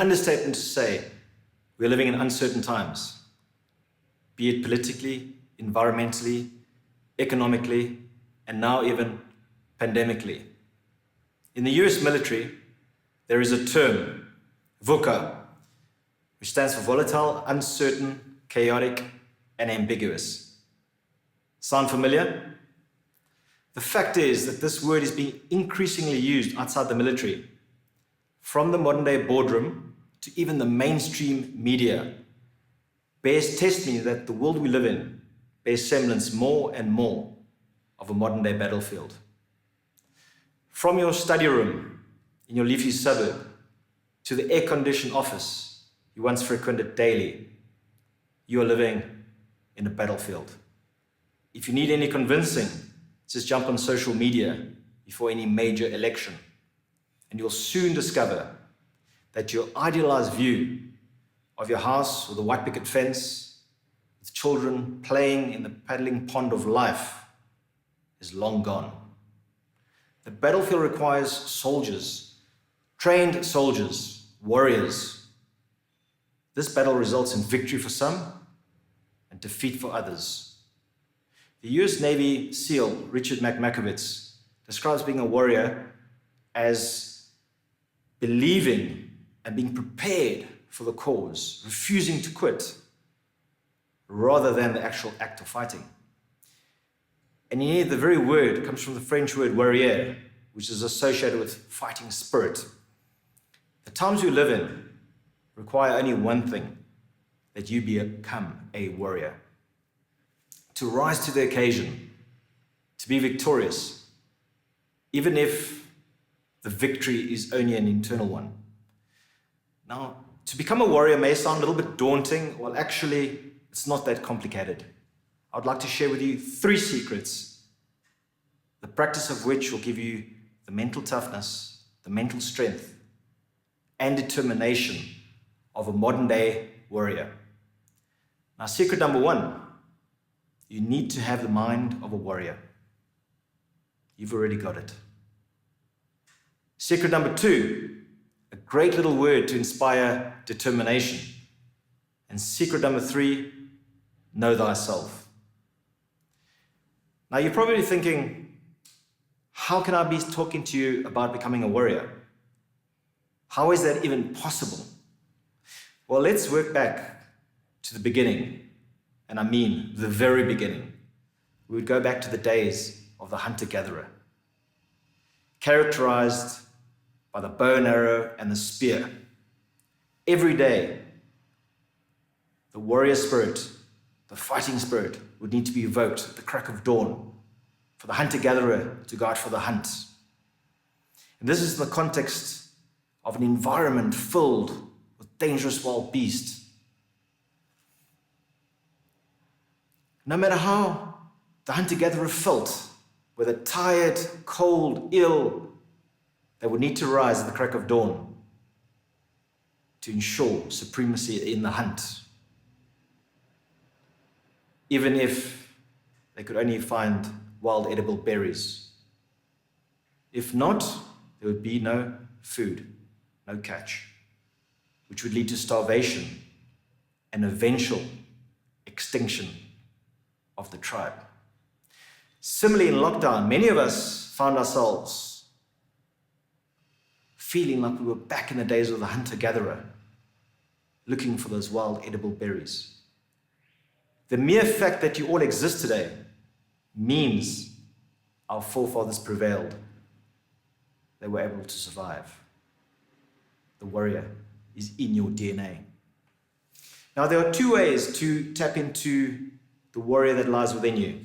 understatement to say we're living in uncertain times, be it politically, environmentally, economically, and now even pandemically. In the US military, there is a term, VUCA, which stands for volatile, uncertain, chaotic, and ambiguous. Sound familiar? The fact is that this word is being increasingly used outside the military, from the modern day boardroom to even the mainstream media. Bears testimony that the world we live in bears semblance more and more of a modern day battlefield. From your study room in your leafy suburb to the air-conditioned office you once frequented daily, you are living in a battlefield. If you need any convincing, just jump on social media before any major election, and you'll soon discover that your idealized view of your house with a white picket fence, with children playing in the paddling pond of life, is long gone. The battlefield requires soldiers, trained soldiers, warriors. This battle results in victory for some and defeat for others. The US Navy SEAL Richard McMakovitz describes being a warrior as believing and being prepared for the cause, refusing to quit, rather than the actual act of fighting. And indeed, the very word comes from the French word warrior, which is associated with fighting spirit. The times we live in require only one thing, that you become a warrior. To rise to the occasion, to be victorious, even if the victory is only an internal one. Now, to become a warrior may sound a little bit daunting. Well, actually, it's not that complicated. I'd like to share with you 3 secrets, the practice of which will give you the mental toughness, the mental strength, and determination of a modern day warrior. Now, secret number 1, you need to have the mind of a warrior. You've already got it. Secret number 2, a great little word to inspire determination. And secret number 3, know thyself. Now, you're probably thinking, how can I be talking to you about becoming a warrior? How is that even possible? Well, let's work back to the beginning, and I mean the very beginning. We would go back to the days of the hunter-gatherer, characterized by the bow and arrow and the spear. Every day, the warrior spirit, the fighting spirit, would need to be evoked at the crack of dawn for the hunter-gatherer to go out for the hunt. And this is in the context of an environment filled with dangerous wild beasts. No matter how the hunter-gatherer felt, whether tired, cold, ill, they would need to rise at the crack of dawn to ensure supremacy in the hunt, even if they could only find wild edible berries. If not, there would be no food, no catch, which would lead to starvation and eventual extinction of the tribe. Similarly, in lockdown, many of us found ourselves feeling like we were back in the days of the hunter-gatherer, looking for those wild edible berries. The mere fact that you all exist today means our forefathers prevailed. They were able to survive. The warrior is in your DNA. Now, there are 2 ways to tap into the warrior that lies within you.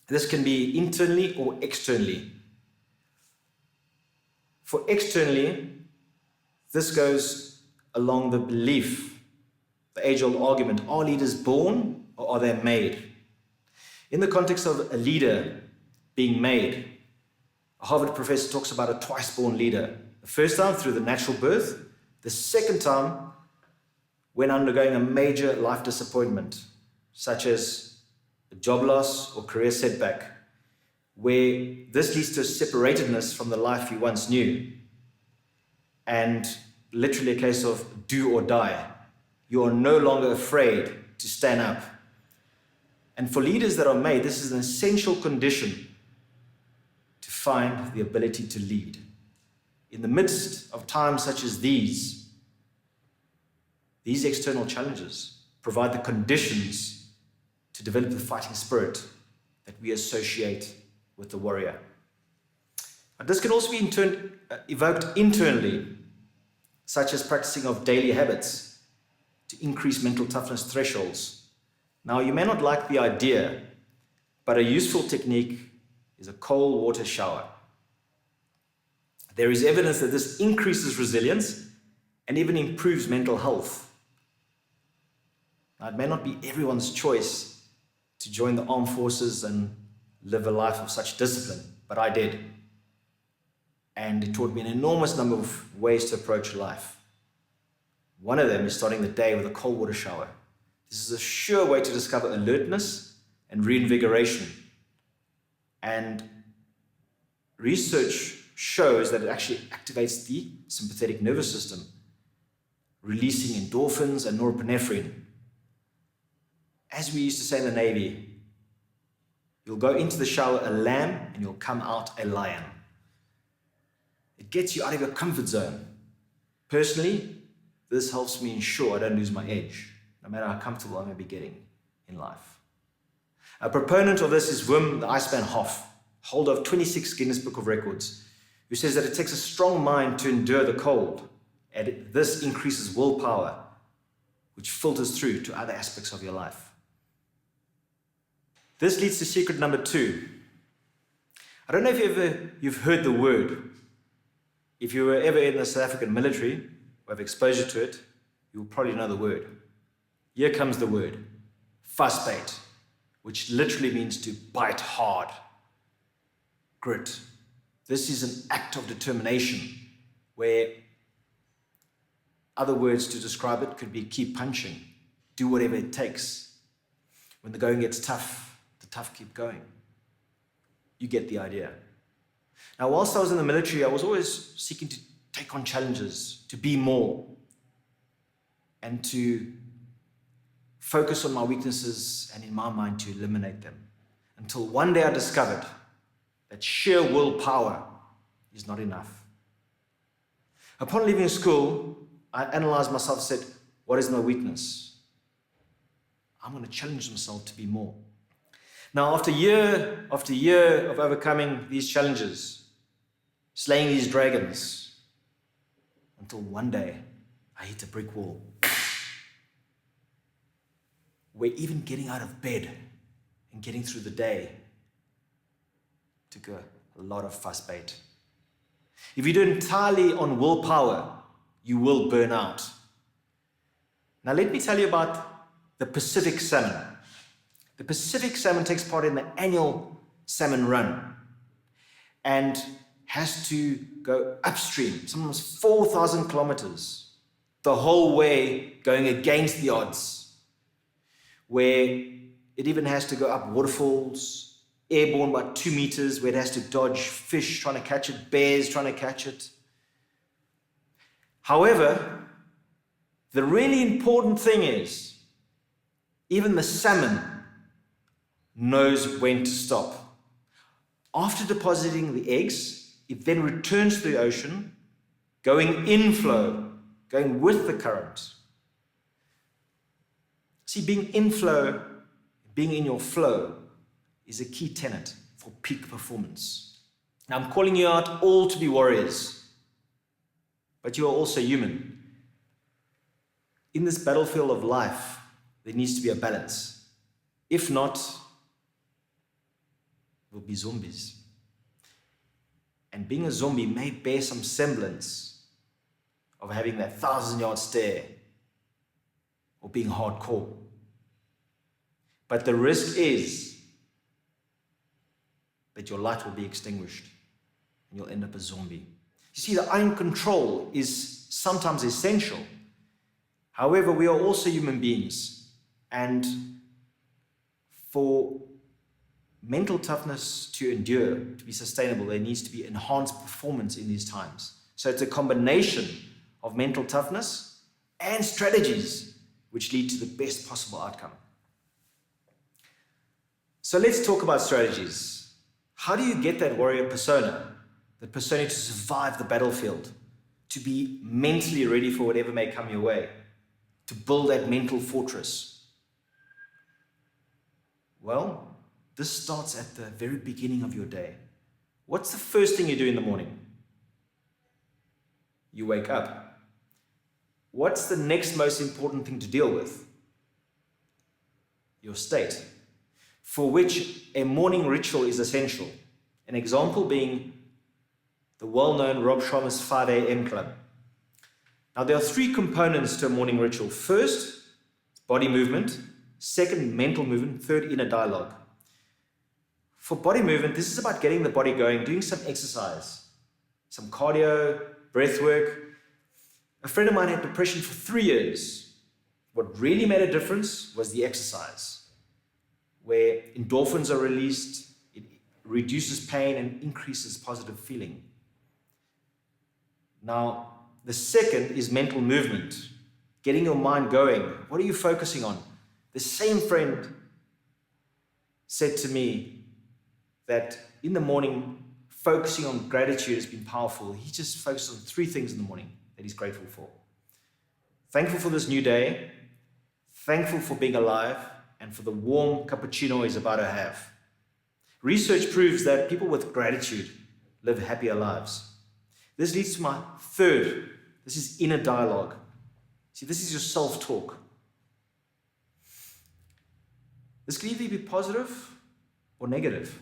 This can be internally or externally. For externally, this goes along the belief, the age-old argument, are leaders born or are they made? In the context of a leader being made, a Harvard professor talks about a twice-born leader. The first time through the natural birth, the second time when undergoing a major life disappointment, such as a job loss or career setback, where this leads to a separatedness from the life you once knew. And literally a case of do or die. You are no longer afraid to stand up. And for leaders that are made, this is an essential condition to find the ability to lead. In the midst of times such as these external challenges provide the conditions to develop the fighting spirit that we associate with the warrior. But this can also be in turn evoked internally, such as practicing of daily habits to increase mental toughness thresholds. Now, you may not like the idea, but a useful technique is a cold water shower. There is evidence that this increases resilience and even improves mental health. Now, it may not be everyone's choice to join the armed forces and live a life of such discipline, but I did. And it taught me an enormous number of ways to approach life. One of them is starting the day with a cold water shower. This is a sure way to discover alertness and reinvigoration. And research shows that it actually activates the sympathetic nervous system, releasing endorphins and norepinephrine. As we used to say in the Navy, you'll go into the shower a lamb and you'll come out a lion. It gets you out of your comfort zone. Personally, this helps me ensure I don't lose my edge, no matter how comfortable I may be getting in life. A proponent of this is Wim the Iceman Hof, holder of 26 Guinness Book of Records, who says that it takes a strong mind to endure the cold, and this increases willpower, which filters through to other aspects of your life. This leads to secret number 2. I don't know if you've heard the word. If you were ever in the South African military or have exposure to it, you'll probably know the word. Here comes the word, vasbyt, which literally means to bite hard. Grit. This is an act of determination, where other words to describe it could be keep punching, do whatever it takes. When the going gets tough, the tough keep going. You get the idea. Now, whilst I was in the military, I was always seeking to take on challenges, to be more, and to focus on my weaknesses and in my mind to eliminate them. Until one day I discovered that sheer willpower is not enough. Upon leaving school, I analyzed myself and said, what is my weakness? I'm going to challenge myself to be more. Now, after year after year of overcoming these challenges, slaying these dragons, until one day I hit a brick wall, where even getting out of bed and getting through the day took a lot of vasbyt. If you do it entirely on willpower, you will burn out. Now let me tell you about the Pacific salmon. The Pacific salmon takes part in the annual salmon run and has to go upstream, sometimes 4,000 kilometers, the whole way going against the odds, where it even has to go up waterfalls, airborne by 2 meters, where it has to dodge fish trying to catch it, bears trying to catch it. However, the really important thing is, even the salmon knows when to stop. After depositing the eggs, it then returns to the ocean, going in flow, going with the current. See, being in flow, being in your flow, is a key tenet for peak performance. Now, I'm calling you out all to be warriors, but you are also human. In this battlefield of life, there needs to be a balance. If not, we'll be zombies. And being a zombie may bear some semblance of having that 1,000-yard stare or being hardcore. But the risk is that your light will be extinguished and you'll end up a zombie. You see, the iron control is sometimes essential. However, we are also human beings, and for mental toughness to endure, to be sustainable, there needs to be enhanced performance in these times. So it's a combination of mental toughness and strategies which lead to the best possible outcome. So let's talk about strategies. How do you get that warrior persona, that persona to survive the battlefield, to be mentally ready for whatever may come your way, to build that mental fortress? Well, this starts at the very beginning of your day. What's the first thing you do in the morning? You wake up. What's the next most important thing to deal with? Your state, for which a morning ritual is essential. An example being the well-known Rob Sharma's 5 a.m. club. Now, there are 3 components to a morning ritual. First, body movement. Second, mental movement. Third, inner dialogue. For body movement, this is about getting the body going, doing some exercise, some cardio, breath work. A friend of mine had depression for 3 years. What really made a difference was the exercise, where endorphins are released, it reduces pain and increases positive feeling. Now, the second is mental movement, getting your mind going. What are you focusing on? The same friend said to me that in the morning, focusing on gratitude has been powerful. He just focuses on 3 things in the morning that he's grateful for. Thankful for this new day, thankful for being alive, and for the warm cappuccino he's about to have. Research proves that people with gratitude live happier lives. This leads to my third. This is inner dialogue. See, this is your self-talk. This can either be positive or negative.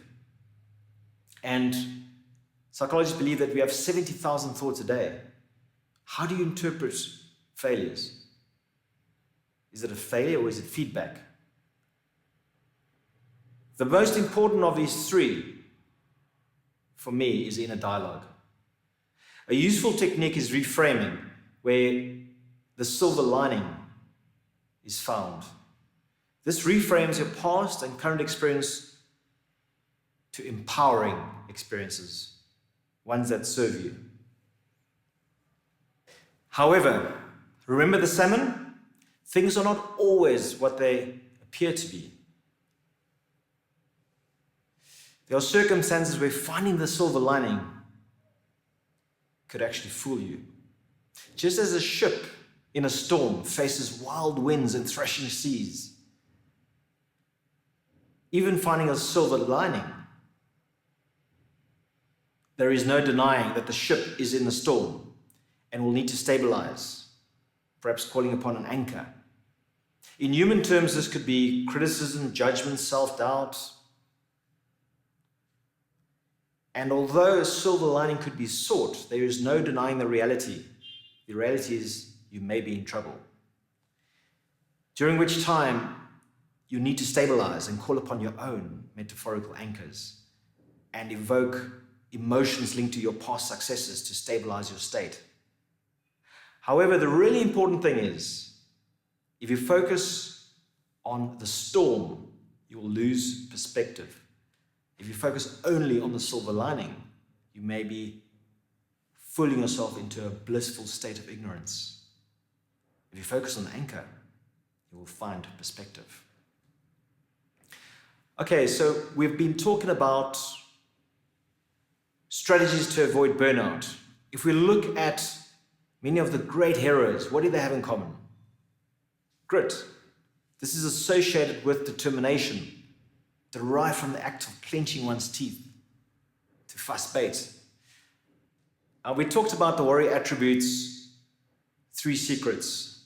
And psychologists believe that we have 70,000 thoughts a day. How do you interpret failures? Is it a failure or is it feedback? The most important of these 3, for me, is inner dialogue. A useful technique is reframing, where the silver lining is found. This reframes your past and current experience to empowering experiences, ones that serve you. However, remember the salmon? Things are not always what they appear to be. There are circumstances where finding the silver lining could actually fool you. Just as a ship in a storm faces wild winds and thrashing seas, even finding a silver lining, there is no denying that the ship is in the storm and will need to stabilize, perhaps calling upon an anchor. In human terms, this could be criticism, judgment, self-doubt. And although a silver lining could be sought, there is no denying the reality. The reality is you may be in trouble. During which time, you need to stabilize and call upon your own metaphorical anchors and evoke emotions linked to your past successes to stabilize your state. However, the really important thing is, if you focus on the storm, you will lose perspective. If you focus only on the silver lining, you may be fooling yourself into a blissful state of ignorance. If you focus on the anchor, you will find perspective. Okay, so we've been talking about strategies to avoid burnout. If we look at many of the great heroes, what do they have in common? Grit. This is associated with determination, derived from the act of clenching one's teeth to fuss bait. We talked about the warrior attributes, 3 secrets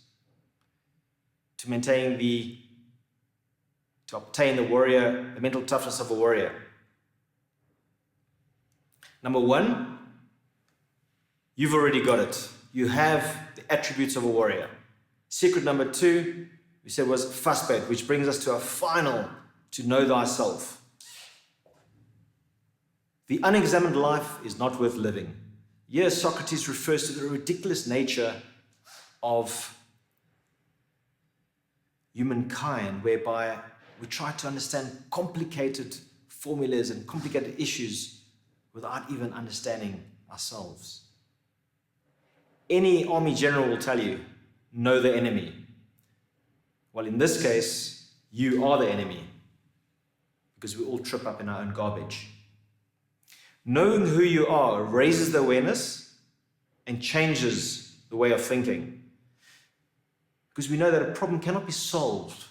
to obtain the mental toughness of a warrior. Number 1, you've already got it. You have the attributes of a warrior. Secret number 2, we said, was fuss bait, which brings us to our final, to know thyself. The unexamined life is not worth living. Here, Socrates refers to the ridiculous nature of humankind, whereby we try to understand complicated formulas and complicated issues without even understanding ourselves. any army general will tell you, know the enemy. Well, in this case, you are the enemy, because we all trip up in our own garbage. Knowing who you are raises the awareness and changes the way of thinking, because we know that a problem cannot be solved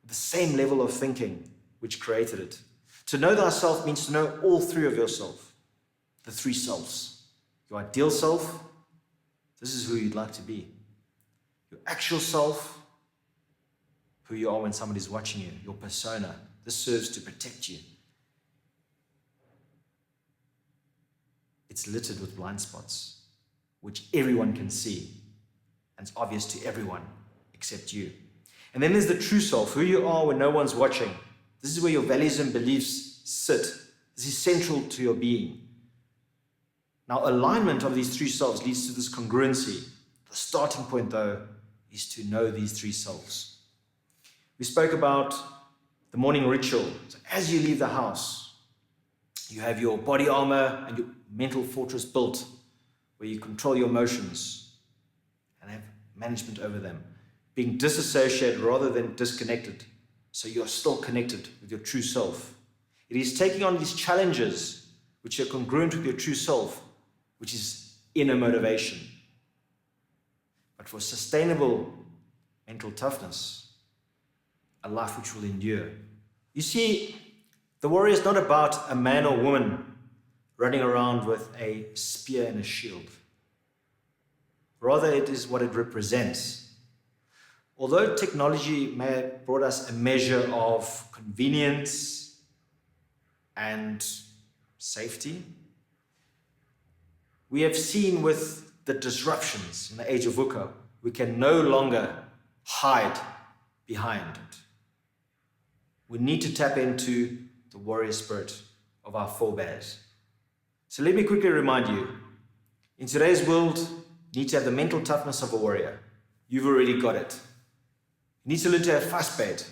with the same level of thinking which created it. To know thyself means to know all three of yourself, the three selves. Your ideal self, this is who you'd like to be. Your actual self, who you are when somebody's watching you. Your persona, this serves to protect you. It's littered with blind spots, which everyone can see, and it's obvious to everyone except you. And then there's the true self, who you are when no one's watching. This is where your values and beliefs sit. This is central to your being. Now, alignment of these three selves leads to this congruency. The starting point, though, is to know these three selves. We spoke about the morning ritual. So as you leave the house, you have your body armor and your mental fortress built, where you control your emotions and have management over them, being disassociated rather than disconnected, so you're still connected with your true self. It is taking on these challenges which are congruent with your true self, which is inner motivation. But for sustainable mental toughness, a life which will endure. You see, the warrior is not about a man or woman running around with a spear and a shield. Rather, it is what it represents. Although technology may have brought us a measure of convenience and safety, we have seen with the disruptions in the age of VUCA, we can no longer hide behind it. We need to tap into the warrior spirit of our forebears. So let me quickly remind you, in today's world, you need to have the mental toughness of a warrior. You've already got it. You need to learn to have fast bait,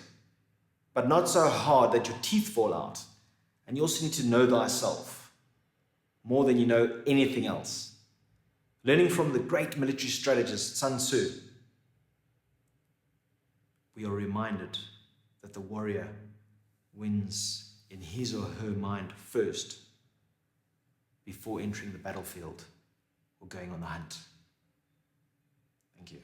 but not so hard that your teeth fall out. And you also need to know thyself more than you know anything else. Learning from the great military strategist Sun Tzu, we are reminded that the warrior wins in his or her mind first before entering the battlefield or going on the hunt. Thank you.